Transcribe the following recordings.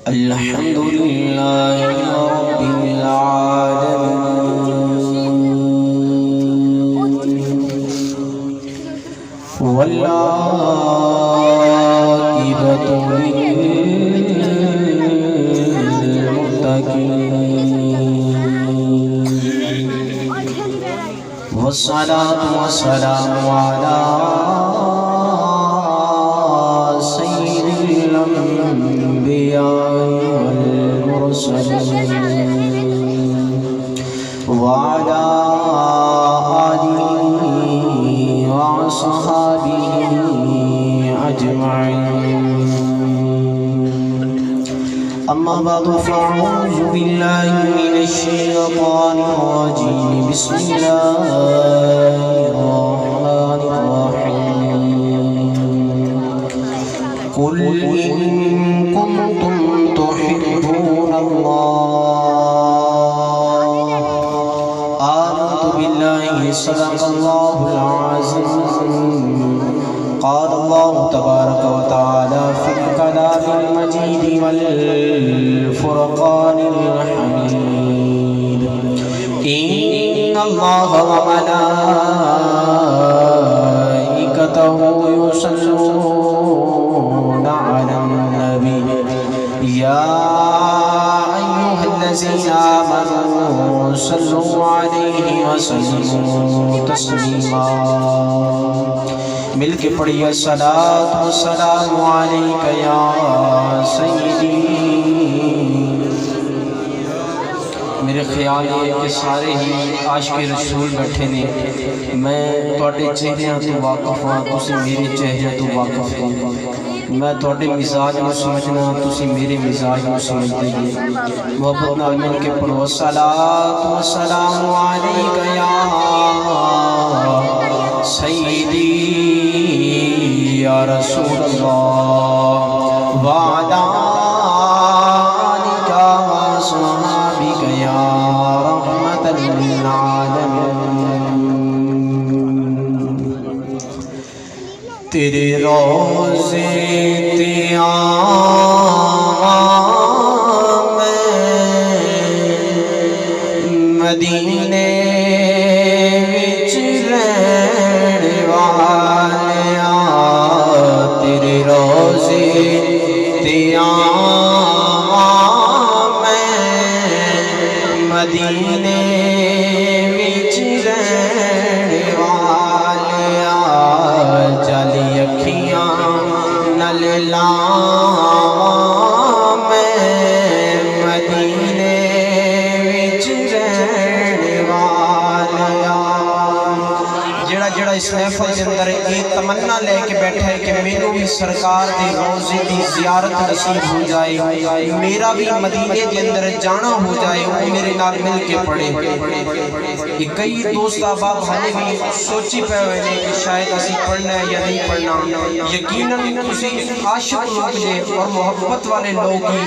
الحمد لله رب العالمين والعاقبة للمتقين والصلاة والسلام على سيد الأنبياء والمرسلين وعلى آله وصحبه أجمعين. أما بعد فأعوذ بالله من الشيطان الرجيم. بسم الله الرحمن الرحيم. قل إن كنتم تحبون الله آمنت بالله صدق الله العظيم. قال الله تبارك وتعالى في الكلام المجيد والفرقان الحميد. إن الله وملائكته يصلون على النبي يا أيها الذين آمنوا صلوا عليه وسلموا تسليما. مل کے پڑھیے الصلاۃ والسلام علیک یا سیدی. میرے خیال ہے کہ سارے ہی عاشق رسول بیٹھے نے. میں تواڈے چہریاں تو واقف ہاں، تسی میرے چہرے تو واقف ہو. میں تواڈے مزاج نوں سمجھنا، تسی میرے مزاج نوں سمجھدے جی. محبت نال مل کے پڑھو الصلاۃ والسلام علیک یا سیدی یا رسول اللہ وعلی آلک وصحبک یا رحمت للعالمین. تیرے روضے میں مدینے مدینے وچ رہن والیا جلی اکھیاں نال لاواں میں مدینے وچ رہن والیا. جڑا جڑا اس محفل دے اندر یہ تمنا لے کے بیٹھا ہے کہ میرے بھی سرکار دی روضے دی زیارت نصیب ہو جائے، میرا بھی مدینے دے اندر جانا ہو جائے، وہ میرے نال مل کے پڑھے. یہ کئی دوست احباب ہمیں بھی سوچی پہ ہوئے ہیں کہ شاید اسی پڑھنا ہے یا نہیں پڑھنا. یقیناً تسی عاشق لوگ جے اور محبت والے لوگ ہی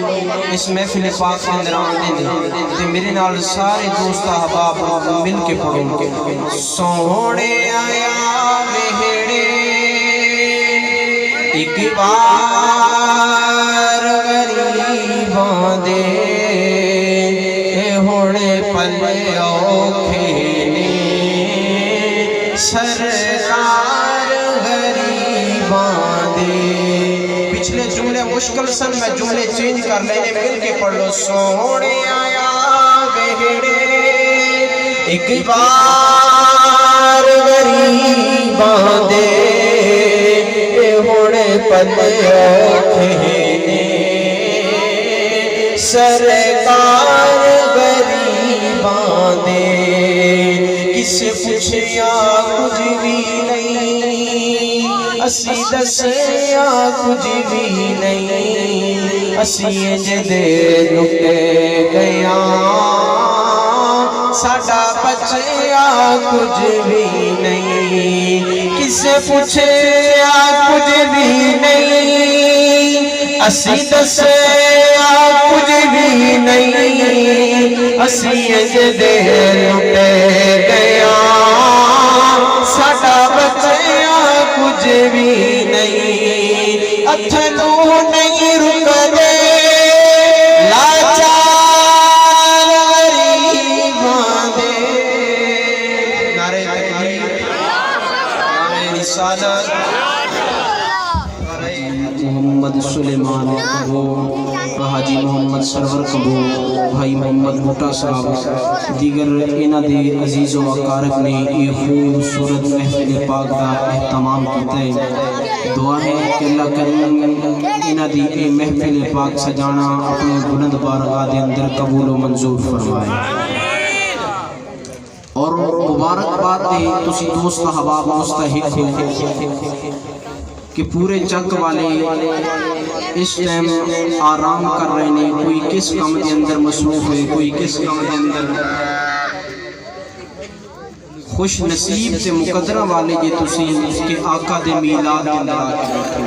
اس محفل پاک کے اندر آندے ہیں. تے میرے نال سارے دوست احباب مل کے پڑھیں. سونے آیا مہڑے ایک بار غریباں دے ہونے پلے اوکھے نے سرکار غریباں دے. پچھلے جملے مشکل سن، میں جملے چینج کر لینے. مل کے پڑھ لو. سونے آیا مہڑے ایک بار غریباں دے ہونے پلے اوکھے نے سرکار غریباں دے. کسے پوچھیا کچھ بھی نہیں، اسی دسیا کچھ بھی نہیں. اسی جدے لٹے گیا ساڈا بچیا کچھ بھی نہیں. کسے پوچھیا کچھ بھی نہیں، اسی دسیا کچھ بھی نہیں. اسی جدے لٹے گیا ساڈا بچیا کچھ اج بھی نہیں اتھلو نہیں رکدے لاچار غریباں دے نعرہ تکبیر نعرہ رسالت محمد سلیمان کبو حاجی محمد سرور کبو بھائی محمد بھٹا صاحب دیگر انہ دے عزیز و اقارب نے یہ خوبصورت محفل پاک دا اہتمام کرتا ہے دعا ہے کہ اللہ کریم انہ دی اے محفل پاک سجانا اپنے بلند بارگاہ دے اندر قبول و منظور فرمائے اور مبارک بات دے تسی دوست احباب مستحق ہو کہ پورے جگ والے اس ٹائم آرام کر رہے ہیں کوئی کس کام دے اندر مصروف ہے کوئی کس کام دے اندر خوش نصیب تے مقدرہ والے جے تسی کہ آقا دے میلاد دے اندر آکے بیٹھے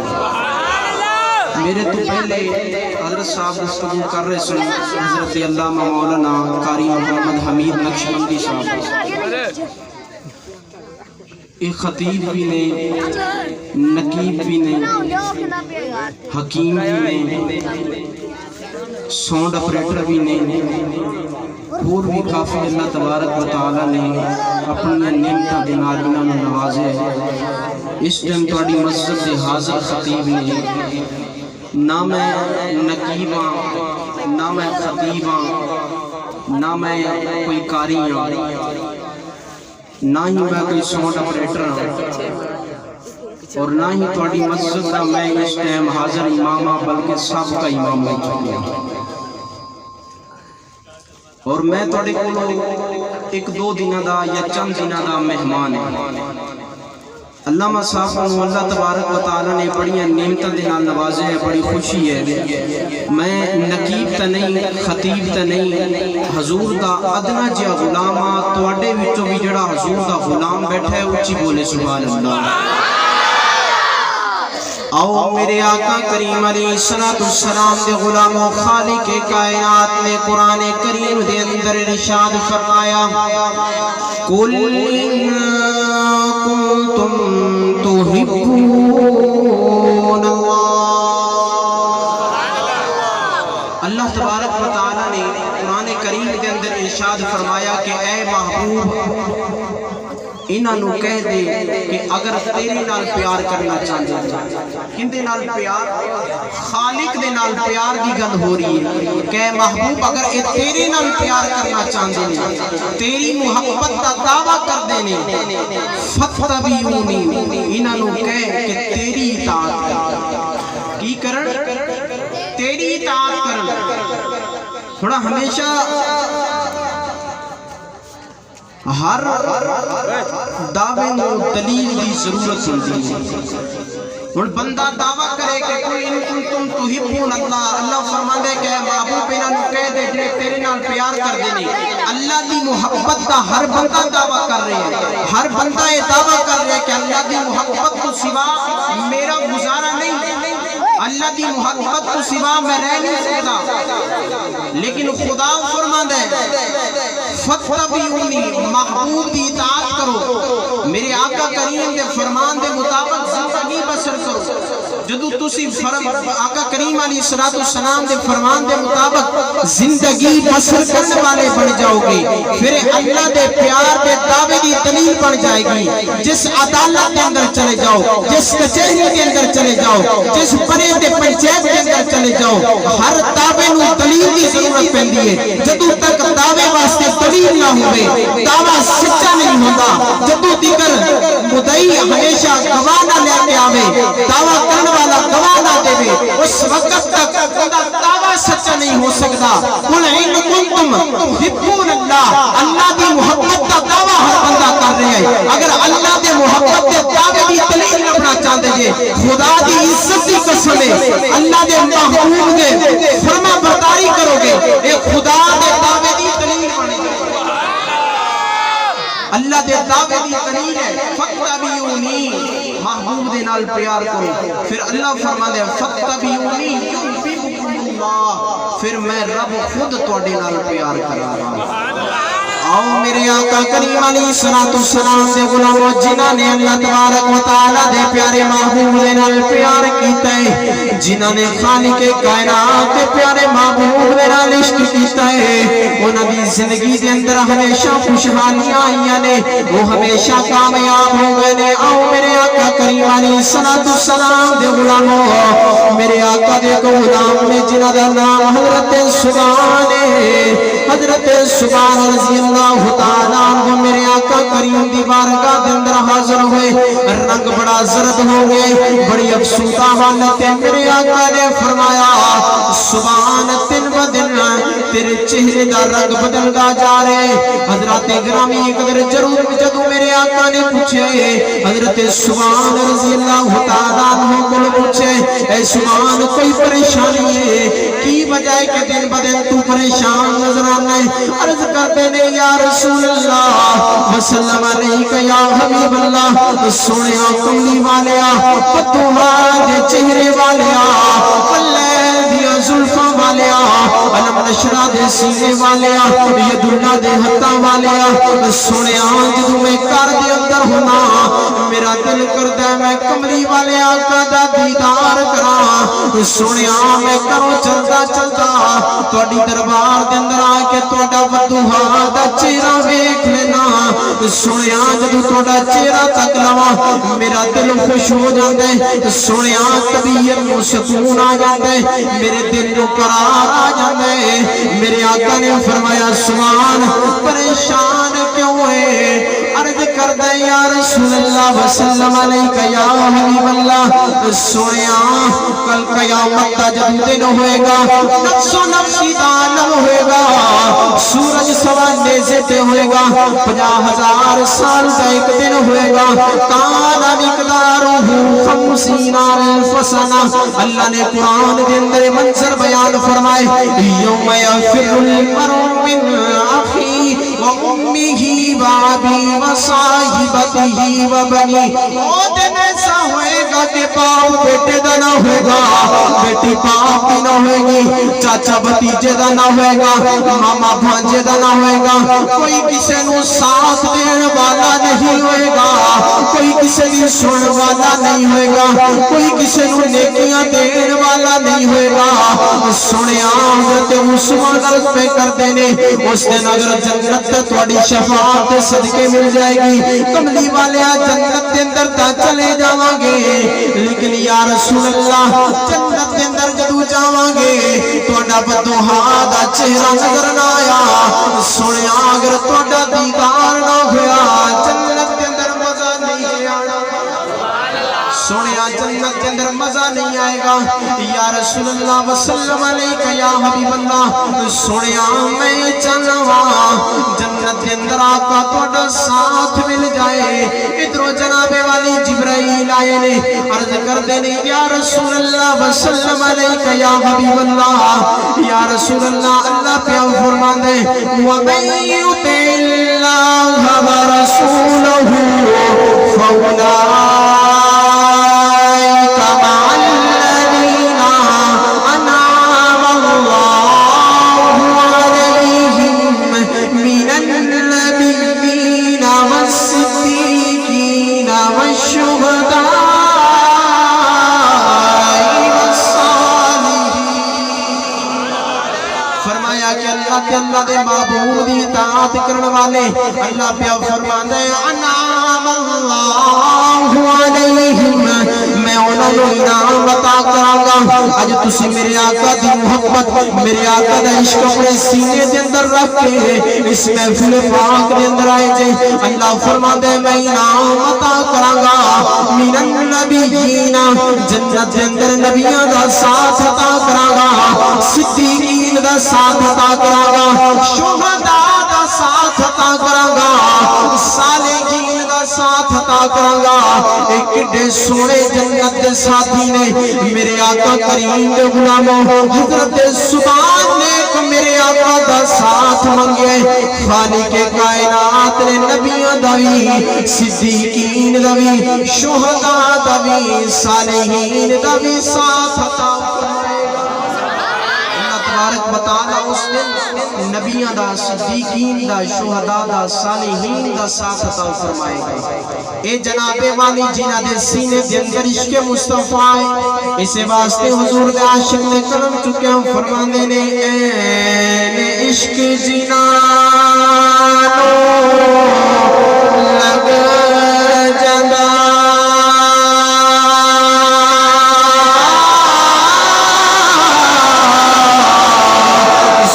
میرے تو پہلے حضرت صاحب گفتگو کر رہے سن حضرت علامہ مولانا قاری محمد حمید نقشبندی صاحب ایک خطیب بھی نے نقیب بھی نے حکیم بھی نے ساؤنڈ اپریٹر بھی نے اور بھی کافی اللہ تبارک و تعالی نے اپنی نعمتاں دے نال انہاں نوں نوازے اس ٹائم تہاڈی مسجد دے حاضر خطیب نے نہ میں نقیباں نہ میں خطیباں نہ میں کوئی قاری ہاں نہ ہی میں کوئی ساؤنڈ اپریٹر ہوں اور نہ ہی تہاڈی مسجد دا میں اس ٹائم حاضر امام ہاں بلکہ سب کا امام بن چکا ہوں اور میں تہاڈے کول ایک دو دنوں دا یا چند دنوں دا مہمان ہوں علامہ صاحب کو اللہ تبارک و تعالی نے بڑیاں نعمتاں دے نال نوازے ہے بڑی خوشی ہے میں نقیب تے نہیں خطیب تے نہیں حضور دا ادنا جہا غلام ہاں تواڈے وچوں بھی جڑا حضور دا غلام بیٹھا ہے اونچی بولے سبحان اللہ آؤ میرے آقا کریم علیہ السلام دے غلام و خالق کائنات نے قرآن کریم دے اندر ارشاد فرمایا قل ان کنتم تحبون اللہ تبارک و تعالی نے قرآن کریم دے اندر ارشاد فرمایا کہ اے محبوب انہاں نو کہہ دے کہ اگر تیرے نال پیار کرنا چاہتے ہیں کندے نال پیار خالق دے نال پیار دی گل ہو رہی ہے کہ محبوب اگر اے تیرے نال پیار کرنا چاہتے ہیں تیری محبت دا دعویٰ کر دینے فتبعونی انہاں نو کہہ کہ تیری اطاعت کی کرن تیری اطاعت کرن تھوڑا ہمیشہ ہر دعوے نو دلیل دی ضرورت ہوتی ہے اور بندہ دعویٰ کرے کہ کوئی ان کنتم تحبون اللہ اللہ فرماندے کہ محبوب انہاں نوں کہہ دے جے تیرے نال پیار کر دینے اللہ دی محبت دا ہر بندہ دعویٰ کر رہے ہیں ہر بندہ یہ دعویٰ کر رہے ہیں کہ اللہ دی محبت تو سوا میرا گزارا نہیں اللہ دی محبت تو سوا میں رہ نہیں سکتا لیکن خدا فرماندے فتبعونی محبوب دی اطاعت کرو میرے آقا کریم دے فرمان دے مطابق زندگی بسر کرو جدو تسی آقا کریم علیہ السلام دے فرمان دے مطابق زندگی بسر کرنے والے بن جاؤ گے پھر اللہ دے پیار دے دعوے دی دلیل بن جائے گی جس عدالت کے اندر چلے جاؤ جس کچہری کے اندر چلے جاؤ جس بڑے دے پنچایت کے اندر چلے جاؤ ہر دعوے نو دلیل دی ضرورت پیندی ہے جدو تک دعوے واسطے دلیل نہ ہوئے دعویٰ سچا نہیں ہوتا جدو دیگر مدعی ہمیشہ گواہ نہ لے کے آوے دعویٰ کرنے والا گواہ نہ دے اس وقت تک دعویٰ سچا نہیں ہو سکتا قل ان کنتم تحبون اللہ اللہ دی محبت کا دعویٰ ہر بندہ کر رہے ہیں اگر اللہ دی محبت کے دعوے دی دلیل لبنا چاہتے ہیں خدا دی عزت دی قسم ہے اللہ دے محبوب دے فرما برداری کرو گے اے خدا دے دعوے دی دلیل بنے گا اللہ دے دعوے دی دلیل ہے فتبعونی محبوب دے نال پیار کرو پھر اللہ فرما دے فتبعونی یحببکم اللہ پھر میں رب خود تواڈے نال پیار کراں گا آؤ میرے آقا کریم علیہ السلام دے غلامو جنہاں نے اللہ تبارک و تعالی دے پیارے محبوب دے نال پیار کیتا ہے، جنہاں نے خالق کائنات دے پیارے محبوب دے نال عشق کیتا ہے، انہاں دی زندگی دے اندر ہمیشہ خوشحالیاں آئیاں نے، وہ ہمیشہ کامیاب ہو گئے نے۔ آؤ میرے آقا کریم علیہ السلام دے غلامو، میرے آقا دے غلام نے جنہاں دا نام حضرت سبحان ہے، حضرت سبحان رضی اللہ تعالیٰ عنہ میرے آقا کریم دی بارگاہ دے اندر حاضر ہوئے، رنگ بڑا زرد ہو گئے، بڑی افسودہ حالت ہے۔ میرے آقا نے فرمایا سبحان دن بدن تیرے چہرے دا رنگ بدلدا جا رہے۔ حضرت گرامی قدر ضرور جدو میرے آقا نے پوچھے، حضرت سبحان رضی اللہ تعالیٰ عنہ کو پوچھے اے سبحان کوئی پریشانی ہے کی وجہ ہے کہ دن بدن تو پریشان نظر آنا ہے؟ عرض کرتے نے یا رسول اللہ وسلم علیکہ یا حبیب اللہ، سنیا کملی والیا فتوہا دے چہرے والیا اللہ دیا زلفہ والیا علم نشرہ دے سینے والیا ید اللہ دے حتہ والیا، سنیا جدو میں کار دے اندر ہونا میرا دل کردہ ہے میں کملی والیا کا دا دیدار کرا، سنیا میں کرو چلتا چلتا توڑی دربار دے اندر آکے توڑا ودوہا دا چہرہ ویکھ لینا، سنیا جدو توڑا چہرہ تک لوا میرا دل خوش ہو جاندے، سنیا طبیعت میں سکون آ جاندے، میرے دل کو قرار آ جاندے۔ میرے آقا نے فرمایا سبحان پریشان کیوں ہے؟ عرض کردے یا رسول اللہ وسلم علیکہ یا حبیب اللہ، سنیا کل قیامت تا جب دن ہوئے گا نفس و نفسی دانم ہوئے گا، سورج سوا نیزے تے ہوئے گا، 50,000 سال کا ایک دن ہوئے گا، کانا مقدارہ 50,000 سنہ۔ اللہ نے قرآن دے اندر منظر بیان فرمائے یوم یفر المرء من اخی و امیہ و ابی و صاحبتہ و بنی، او دن ایسا ہوئے گا کہ باپ بیٹے دا نہ ہوئے گا، بیٹی باپ کی نہ ہوئے گی، چاچا بھتیجے دا نہ ہوئے گا، ماما بھانجے دا نہ ہوئے گا، کوئی کسی نو ساتھ دین والا نہیں ہوئے گا، کوئی کسی کی سن والا نہیں ہوئے گا، کوئی کسی نو نیکیاں دین والا نہیں ہوئے گا۔ سنیا حضرت عثمان غلط پہ کر دینے اس دن اگر جنت تھوڑی شفاعت صدقے مل جائے گی، کملی والے جنت کے اندر تا چلے جاواں گے، لیکن یا رسول اللہ جنت کے اندر جدو جاواں گے توڑا بدوہا دا چہرہ نظر نہ آیا، سنیا اگر توڑا دیدار نہ ہویا جنت کے اندر مزہ نہیں آنا، سنیا جنت کے اندر مزہ نہیں آئے گا۔ یا رسول اللہ وسلم علیکہ یا حبیب اللہ، سنیا میں چلوا جنت کے اندر آقا توڑا ساتھ مل جائے، ادھر جناب والی جبرائیل آئے نے عرض کر دینے یا رسول اللہ وسلم علیکہ یا حبیب اللہ، یا رسول اللہ اللہ پہ فرمان دے وَمَن يُطِعِ اللَّهَ وَرَسُولَهُ فَأُولَٰئِكَ مَعَ الَّذِينَ أَنْعَمَ اللَّهُ عَلَيْهِم مِّنَ النَّبِيِّينَ وَالصِّدِّيقِينَ وَالشُّهَدَاءِ اللہ دے معبود دی اطاعت کرن والے اللہ پیا فرماندا ہے انعام اللہ علیہم، میں انہاں نوں انعام عطا کراں گا۔ اج تسی میرے آقا دی محبت میرے آقا دا عشق اپنے سینے دے اندر رکھ کے اس محفل پاک دے اندر آئے جے، اللہ فرماندا ہے میں انعام عطا کراں گا من النبیین، جنت دے اندر نبیاں دا ساتھ عطا کراں گا، صدیقین دا ساتھ عطا کراں گا، شہداء دا ساتھ عطا کراں گا، صالحین دا ساتھ عطا کراں گا۔ ایک ڈے سونے جنت دے ساتھی نے میرے آقا کریم دے غلاموں حضرت سبحان نے میرے آقا دا ساتھ منگے، خالق کائنات نے نبیوں دا بھی، صدیقین دا بھی، شہداء دا بھی، صالحین دا بھی ساتھ عطا فرمائے گا۔ اللہ تبارک و تعالی اس دن نبیاں دا، صدیقین دا، شہداء دا، صالحین دا ساتھ عطا فرمائے گا۔ اے جناب والی جنہ دے سینے دے اندر عشق مصطفیٰ ہے، اسے واسطے حضور دے عاشق نے کلم چکے ہم فرماندے نے اے عشق جنانو لگ جدا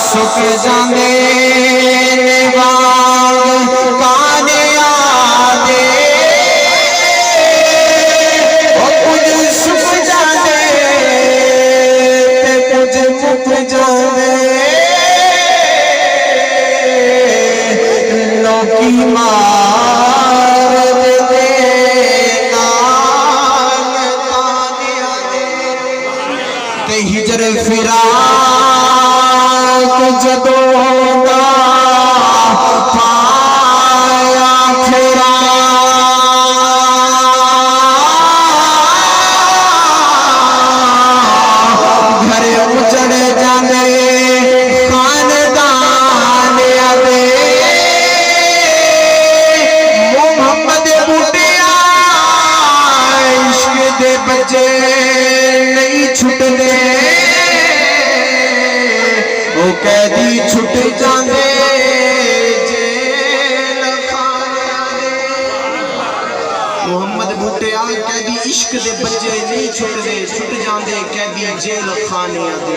سک جاندے ہجر فراق جدوں دا پایا پھرا گھر اجڑ جاندے خاندان دے محمد بوٹیا عشق دے بچے نہیں چھٹ دے وہ قیدی چھٹ جاندے جیل خانے دے محمد بوٹیا قیدی عشق دے بچے نہیں چھٹ دے چھٹ جاندے قیدی جیل خانے دے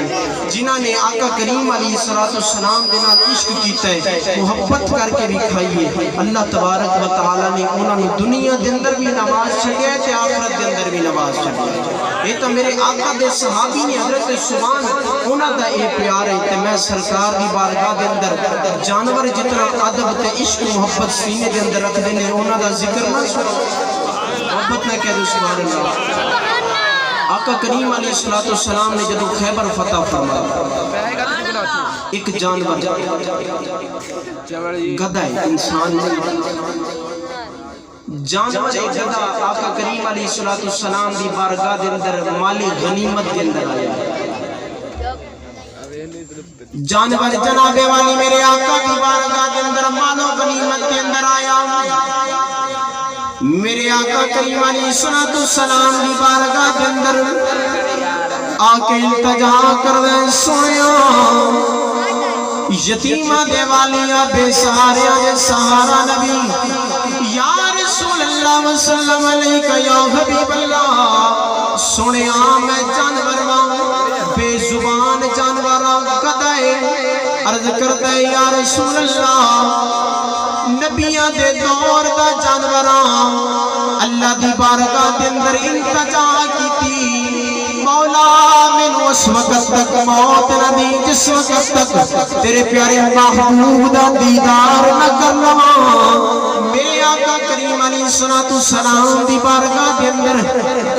جنہاں نے آقا کریم علیہ السلام دے نال عشق کیتا ہے محبت کر کے دکھائیے اللہ تبارک و تعالی نے انہاں نوں دنیا دے اندر بھی نواز چھڈیا تے آخرت دے اندر بھی نواز چھڈیا یہ تو میرے آقا دے صحابی نے حضرت عثمان انہاں دا اے پیار ہے تے میں سرکار دی بارگاہ دے اندر جانور جتنا ادب تے عشق محبت سینے دے اندر رکھ دے نے انہاں دا ذکر نہ سنو محبت نہ کہہ دو سبحان اللہ آقا کریم علیہ السلام نے جدو خیبر فتح فرمایا ایک جانور گدھا ہے انسان جانور ایک گدھا آقا کریم علیہ السلام دی بارگاہ دے اندر مالی غنیمت دے اندر آیا جانور جناب والی میرے آقا دی بارگاہ دے اندر مالو غنیمت دے اندر آیا میرے آقا کریم علیہ السلام دی بارگاہ دے اندر آکے التجا کر دے سویا یتیمہ دے والیا بے سہاریا دے سہارا نبی یا رسول اللہ وسلم علیکہ یا حبیب اللہ سنیا میں جانور بے زبان جانور قدائے عرض کرتا ہے یا رسول اللہ نبیاں دے دور دا جانوراں اللہ دی بارگاہ دے اندر التجا کیتی مولا من اس وقت تک موت نہ دی جس وقت تک تیرے پیارے محبوب دا دیدار نہ کر لواں میرے آقا کریم علیہ السلام دی بارگاہ دے اندر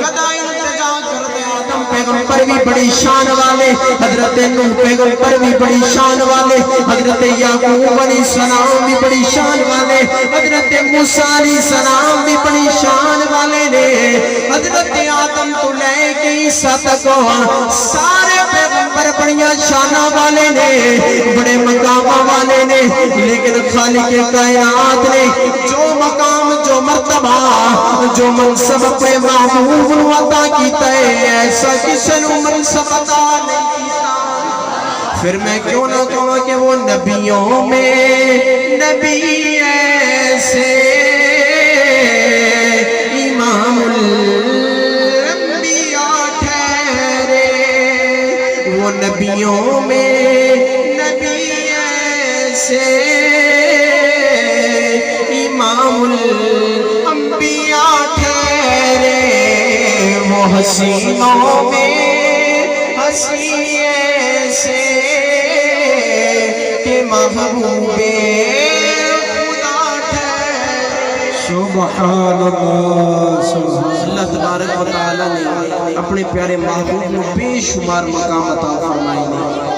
قدا التجا کرتے آدم پیغمبر بھی بڑی شان والے حضرت نوح پیغمبر بھی بڑی شان والے حضرت یعقوب علیہ السلام بھی بڑی شان والے حضرت موسیٰ علیہ السلام بھی بڑی شان والے نے حضرت آدم تو لے کے عیسیٰ تک سارے پیغمبر بڑیاں شانہ والے نے بڑے مقامہ والے نے لیکن خالق کائنات نے جو مقام جو مرتبہ جو منصب اپنے محبوب عطا کیتا ہے ایسا کسی نے منصب عطا نہیں کیتا پھر میں کیوں نہ کہوں کہ وہ نبیوں میں نبی ایسے امام الانبیاء ٹھہرے وہ نبیوں میں نبی ایسے امام الانبیاء ٹھہرے وہ حسینوں میں حسین ایسے کہ محبوب خدا ٹھہرے سبحان اللہ تبارک و تعالی نے اپنے پیارے محبوب میں بے شمار مقام عطا فرمائے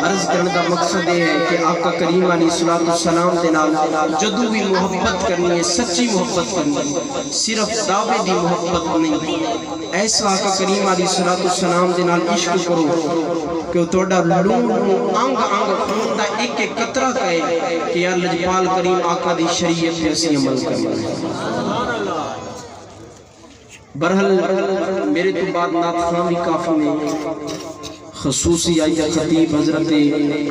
عرض کرنے دا مقصد یہ ہے کہ آقا کریم علیہ السلام دے نال جدو بھی محبت کرنی ہے سچی محبت کرنی ہے، صرف دعوے دی محبت نہیں، ایسا آقا کریم علیہ السلام دے نال عشق کرو کہ وہ توڑا لون انگ انگ خون دا ایک ایک قطرہ کہے کہ یا لجپال کریم آقا دی شریعت پہ اسی عمل کرنا۔ برحل میرے تو بعد نات خان بھی کافی نہیں، خصوصی آئیہ خطیب حضرت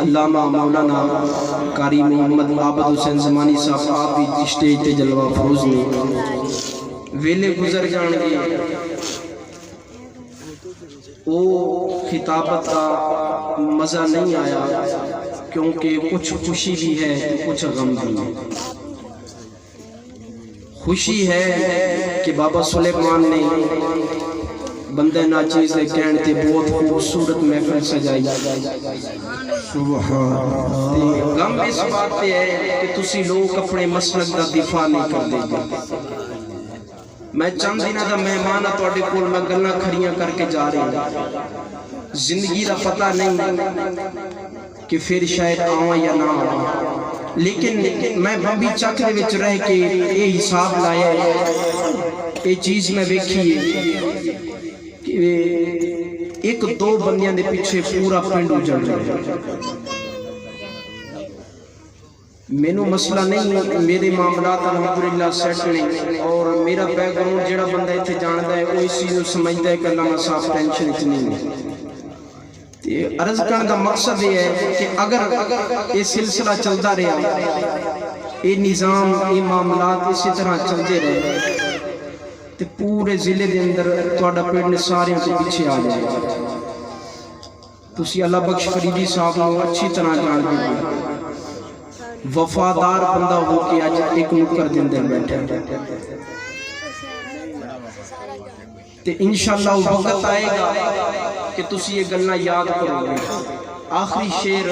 علامہ مولانا قاری محمد عابد حسین زمانی صاحب آپ بھی اسٹیج تے جلوہ فروز نے ویلے گزر جان گے، وہ خطابت کا مزہ نہیں آیا کیونکہ کچھ خوشی بھی ہے کچھ غم بھی ہے۔ خوشی ہے کہ بابا سلیمان نے بندے ناچیز کہنے تے بہت خوبصورت محفل سجائی، غم اس بات پہ ہے کہ تسی لوگ اپنے مسلک دا دفاع نہیں کر دے گے۔ میں چند دنوں دا مہمان تواڈے کول میں گلاں کھڑیاں کر کے جا رہے ہیں، زندگی دا پتہ نہیں کہ پھر شاید آواں یا نہ آواں، لیکن میں بمبی چک دے وچ رہ کے یہ حساب لایا ہے، یہ چیز میں ویکھی ہے کہ ایک دو بندیاں دے پیچھے پورا پنڈ اجڑ رہا ہے۔ مینوں مسئلہ نہیں، میرے معاملات الحمدللہ سیٹ نہیں، اور میرا بیک گراؤنڈ جڑا بندہ اتنے جاندا ہے وہ اس چیز کو سمجھتا ہے کہ علامہ صاحب ٹینشن اتنی نہیں۔ عرض کرنے کا مقصد یہ ہے کہ اگر یہ سلسلہ چلتا رہا، یہ نظام یہ معاملات اسی طرح چلتے رہے تو پورے ضلع دے اندر تہاڈا پنڈ سارے کے پیچھے آ جائے گا۔ تسی اللہ بخش فریدی صاحب کو اچھی طرح جان دے، وفادار بندہ ہو کے آج ایک نکر دے اندر بیٹھے تے انشاءاللہ وہ وقت آئے گا کہ تسی یہ گلنا یاد کرو گے۔ آخری شعر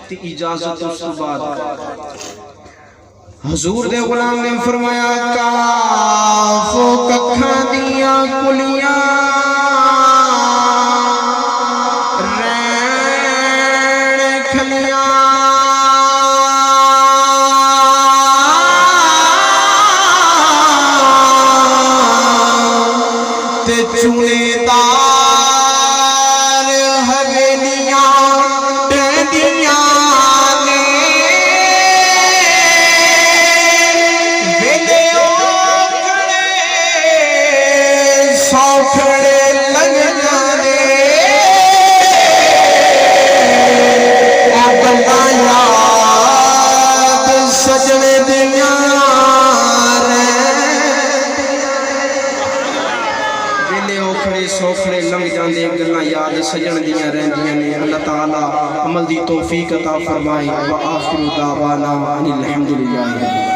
تی اجازت اس بعد حضور دے غلام نے فرمایا کاف و ککھاں دیاں کلیاں رین کھلیاں تے چونے دار حویلیاں ٹہنیاں نے ویلے اوکھڑے سوکھڑے لگ جانے اے گلاں یاد سجنے دیاں سوکھڑے لنگ جاندے گلاں یاد سجن دیاں رہندیاں نے۔ اللہ تعالی عمل دی توفیق عطا فرمائے۔ وآخر دعوانا ان الحمدللہ۔